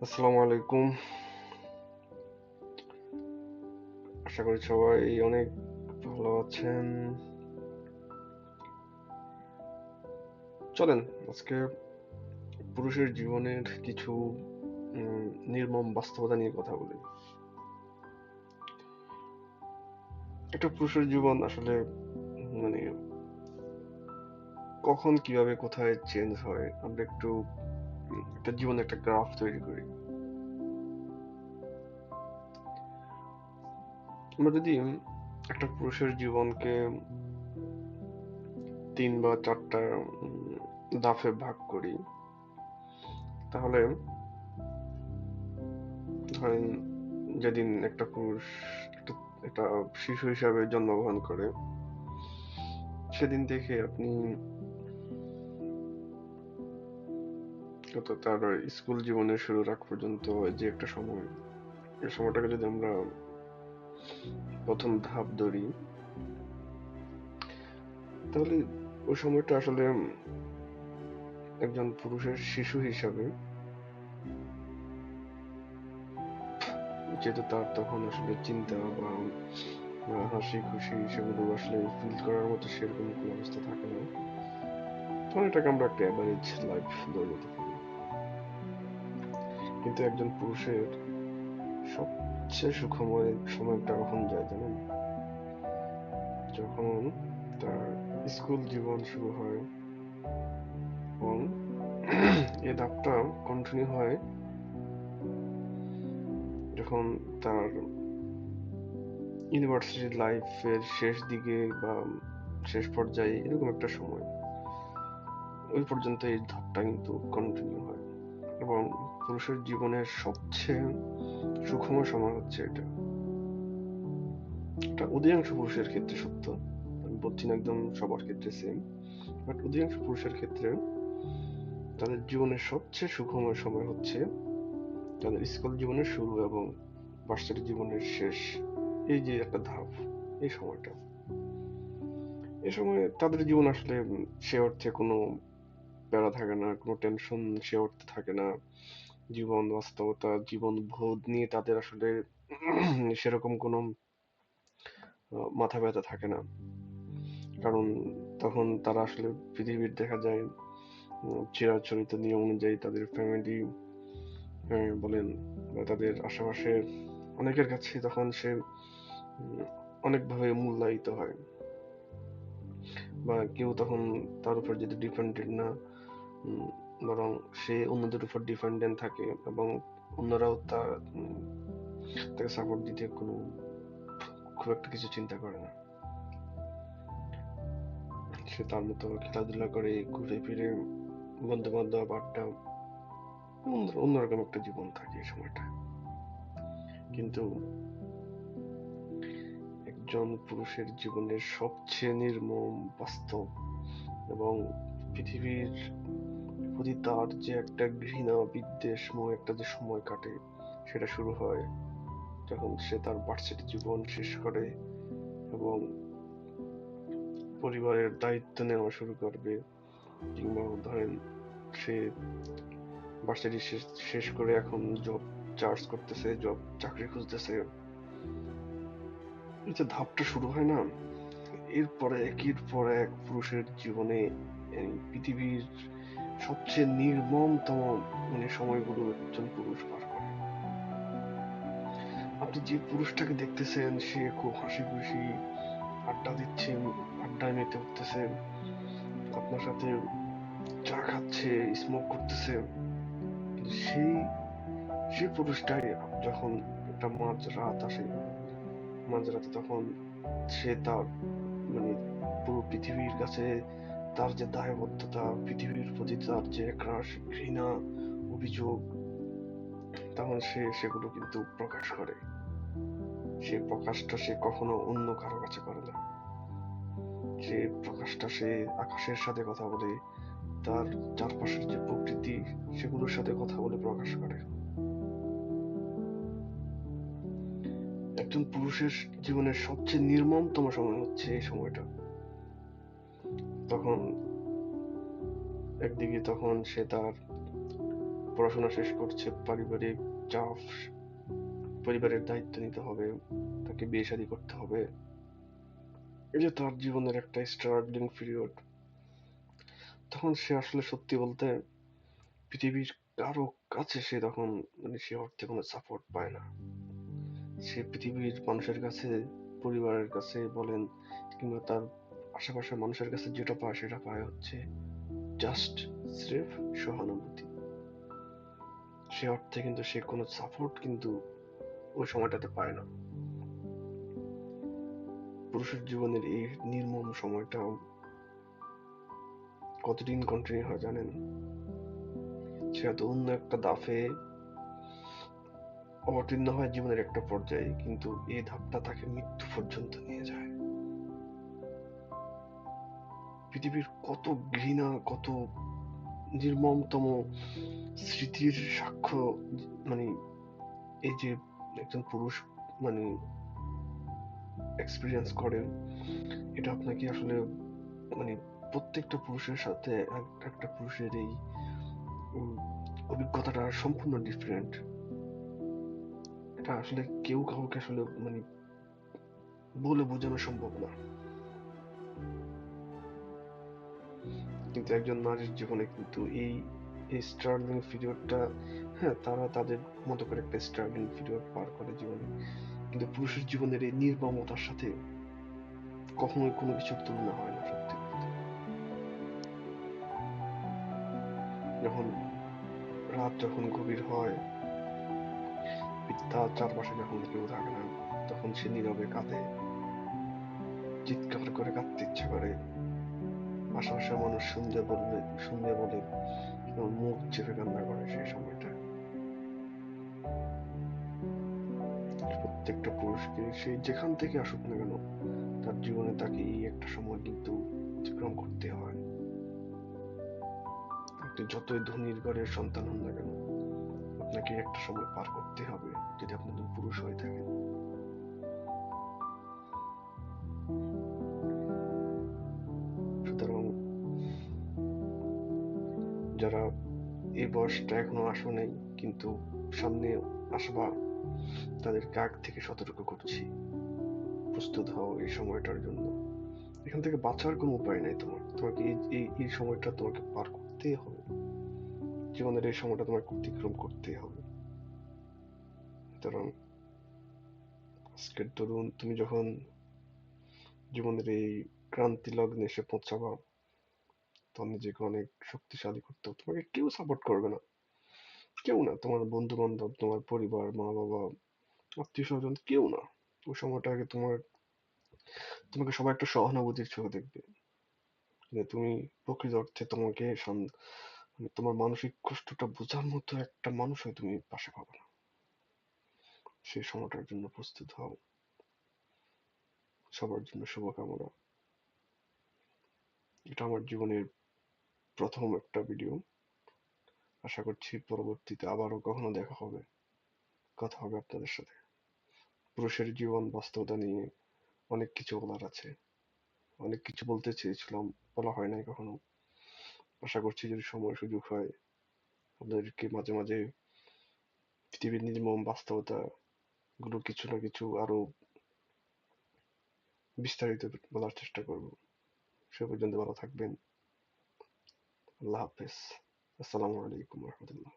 আসসালামু আলাইকুম। আশা করি সবাই অনেক ভালো আছেন। চলেন আজকে পুরুষের জীবনের কিছু নির্মম বাস্তবতা নিয়ে কথা বলি। একটা পুরুষের জীবন আসলে মানে কখন কিভাবে কোথায় চেঞ্জ হয়, আমরা একটু একটা জীবনে একটা গ্রাফ তৈরি করি। আমরা যদি একটা পুরুষের জীবনকে 3 বা 4টা ধাপে ভাগ করি, তাহলে ধরেন যেদিন একটা পুরুষ একটা একটা শিশু হিসাবে জন্মগ্রহণ করে, সেদিন থেকে আপনি তার স্কুল জীবনের শুরুর আগ পর্যন্ত যে একটা সময়, এই সময়টাকে যদি আমরা প্রথম ধাপ ধরি, তাহলে ওই সময়টা আসলে একজন পুরুষের শিশু হিসাবে, যেহেতু তার তখন আসলে চিন্তা বা হাসি খুশি সেগুলো আসলে ফিল করার মতো সেরকম কোনো অবস্থা থাকে না, তখন এটাকে আমরা একটা অ্যাভারেজ লাইফ ধরে নিতে পারি। কিন্তু একজন পুরুষের সবচেয়ে সুখময় সময়টা কখন যায় জানেন? যখন তার স্কুল জীবন শুরু হয় এবং এই ধাপটা কন্টিনিউ হয় যখন তার ইউনিভার্সিটি লাইফের শেষ দিকে বা শেষ পর্যায়ে, এরকম একটা সময়। ওই পর্যন্ত এই ধাপটা কিন্তু কন্টিনিউ হয় এবং পুরুষের জীবনের সবচেয়ে সুখময় সময় হচ্ছে এটা। এটা অধিকাংশ পুরুষের ক্ষেত্রে সত্য, আমি বলছি না একদম সবার ক্ষেত্রে সেম, বাট অধিকাংশ পুরুষের ক্ষেত্রে তাদের জীবনের সবচেয়ে সুখময় সময় হচ্ছে তাদের স্কুল জীবনের শুরু এবং ভার্সিটি জীবনের শেষ। এই যে একটা ধাপ, এই সময়টা, এই সময় তাদের জীবন আসলে সে অর্থে কোনো প্যারা থাকে না, কোনো টেনশন সে অর্থে থাকে না। জীবন বাস্তবতা, জীবন বোধ নিয়ে তাদের আসলে সেরকম কোনো মাথা ব্যথা থাকে না। কারণ তখন তারা আসলে পৃথিবীর দেখা যায় চিরাচরিত নিয়ম অনুযায়ী তাদের ফ্যামিলি বলেন বা তাদের আশেপাশে অনেকের কাছে তখন সে অনেকভাবে মূল্যায়িত হয়, বা কেউ তখন তার উপর যদি ডিপেন্ডেন্ট না, উম, বরং সে অন্যদের উপর ডিপেন্ডেন্ট থাকে এবং অন্যরাও তাকে সাপোর্ট দিতে কোনো খুব একটা কিছু চিন্তা করে না। সে তার মতো খেলাধুলা করে, ঘুরে ফিরে, বন্ধু বান্ধব আড্ডা, অন্যরকম একটা জীবন থাকে এই সময়টা। কিন্তু একজন পুরুষের জীবনের সবচেয়ে নির্মম বাস্তব এবং পৃথিবীর প্রতি তার যে একটা ঘৃণা বিদ্বেষময় একটা যে সময় কাটে, সেটা শুরু হয় যখন সে তার ভার্সিটি জীবন শেষ করে এবং পরিবারের দায়িত্ব নেওয়া শুরু করবে, কিংবা ধরেন সে ভার্সিটি শেষ করে এখন জব চার্জ করতেছে, জব চাকরি খুঁজতেছে। এই যে ধাপটা শুরু হয় না, এরপরে একের পর এক পুরুষের জীবনে এই পৃথিবীর সবচেয়ে নির্মমতম সময়গুলো একজন পুরুষ পার করে। আপনি যে পুরুষটাকে দেখতেছেন সে খুব হাসি খুশি আড্ডা দিচ্ছে, আড্ডায় মেতে উঠতেছে, আপনার সাথে চা খাচ্ছে, স্মোক করতেছে, কিন্তু সেই পুরুষটাই যখন একটা মাঝরাত আসে, মাঝরাতে তখন সে তার মানে পুরো পৃথিবীর কাছে তার যে দায়বদ্ধতা, পৃথিবীর প্রতি তার যে ক্রাশ, ঘৃণা, অভিযোগ, তখন সে সেগুলো কিন্তু প্রকাশ করে। সে প্রকাশটা সে কখনো অন্য কারো কাছে করে না। সে প্রকাশটা সে আকাশের সাথে কথা বলে, তার চারপাশের যে প্রকৃতি সেগুলোর সাথে কথা বলে প্রকাশ করে। একজন পুরুষের জীবনের সবচেয়ে নির্মমতম সময় হচ্ছে এই সময়টা। তখন একদিকে তখন সে তার পড়াশোনা শেষ করছে, পারিবারিক চাপ, পরিবারের দায়িত্ব নিতে হবে, তাকে বিয়ে শাদী করতে হবে, এই যে তার জীবনের একটা স্ট্রাগলিং পিরিয়ড, তখন সে আসলে সত্যি বলতে পৃথিবীর কারো কাছে সে তখন সে অর্থে কোনো সাপোর্ট পায় না। সে পৃথিবীর মানুষের কাছে, পরিবারের কাছে বলেন কিংবা তার আশেপাশের মানুষের কাছে যেটা পায় সেটা পায় হচ্ছে জাস্ট স্রেফ সহানুভূতি। সে অর্থে কিন্তু সে কোনো সাপোর্ট কিন্তু ওই সময়টাতে পায় না। পুরুষের জীবনের এই নির্মম সময়টা কতদিন কন্টিনিউ হয় জানেন? সে হয়তো অন্য একটা দাফে অবতীর্ণ হয় জীবনের একটা পর্যায়ে, কিন্তু এই ধাপটা তাকে মৃত্যু পর্যন্ত নিয়ে যায়। পৃথিবীর কত ঘৃণা, কত নির্মমতম স্মৃতির সাক্ষ্য মানে এই যে একজন পুরুষ মানে এক্সপিরিয়েন্স করেন, এটা আপনাকে আসলে মানে প্রত্যেকটা পুরুষের সাথে একটা পুরুষের এই অভিজ্ঞতাটা সম্পূর্ণ ডিফারেন্ট। এটা আসলে কেউ কাউকে আসলে বলে বোঝানো সম্ভব না। কিন্তু একজন নারীর জীবনে কিন্তু এই এই স্ট্রাগলিং পিরিয়ডটা, হ্যাঁ তারা তাদের মতো করে একটা স্ট্রাগলিং পিরিয়ড পার করে জীবনে, কিন্তু পুরুষের জীবনের এই নির্মমতার সাথে কখনোই কোনো কিছুর তুলনা হয় না সত্যি বলতে। যখন রাত যখন গভীর হয়, তার চারপাশে যখন কেউ থাকে না, তখন সে নীরবে কাঁদে, চিৎকার করে কাঁদতে ইচ্ছা করে, আশেপাশের মানুষ শুনবে বলে মুখ চেপে কান্না করে সেই সময়টা। প্রত্যেকটা পুরুষকে সে যেখান থেকে আসুক না কেন, তার জীবনে তাকে এই একটা সময় কিন্তু অতিক্রম করতে হয়। আপনি যতই ধনীর ঘরের সন্তান হন না কেন, আপনাকে একটা সময় পার করতে হবে যদি আপনি একজন পুরুষ হয়ে থাকেন। সুতরাং যারা এই বয়সটা এখনো আসো নাই কিন্তু সামনে আসবা, তাদেরকে আগ থেকে সতর্ক করছি, প্রস্তুত হও এই সময়টার জন্য। এখান থেকে বাঁচার কোনো উপায় নাই তোমার, তোমাকে এই সময়টা তোমাকে পার করতেই হবে, জীবনের এই সময়টা তোমাকে অতিক্রম করতেই হবে। সুতরাং আজকের তরুণ, তুমি যখন জীবনের এই ক্রান্তি লগ্নে এসে পৌঁছাবা, তখন নিজেকে অনেক শক্তিশালী করতে হবে। তোমাকে কেউ সাপোর্ট করবে না, কেউ না, তোমার বন্ধু বান্ধব, তোমার পরিবার, মা বাবা, আত্মীয় স্বজন, কেউ না। ওই সময়টা আগে তোমাকে সবাই একটা সহানুভূতির চোখে দেখবে, যে তুমি প্রকৃত অর্থে তোমাকে তোমার মানসিক কষ্টটা বোঝার মতো একটা মানুষও তুমি পাশে পাবে না। সেই সময়টার জন্য প্রস্তুত হও। সবার জন্য শুভকামনা। এটা আমার জীবনের প্রথম একটা ভিডিও। আশা করছি পরবর্তীতে আবারও কখনো দেখা হবে, কথা হবে আপনাদের সাথে। পুরুষের জীবন বাস্তবতা নিয়ে অনেক কিছু বলার আছে, অনেক কিছু বলতে চেয়েছিলাম, বলা হয় নাই কখনো। আশা করছি যদি সময় সুযোগ হয়, আপনাদেরকে মাঝে মাঝে পৃথিবীর নির্মম বাস্তবতা গুলো কিছু না কিছু আরো বিস্তারিত বলার চেষ্টা করব। সে পর্যন্ত ভালো থাকবেন। আল্লাহ হাফেজ। আসসালামু আলাইকুম রহমতুল্লাহ।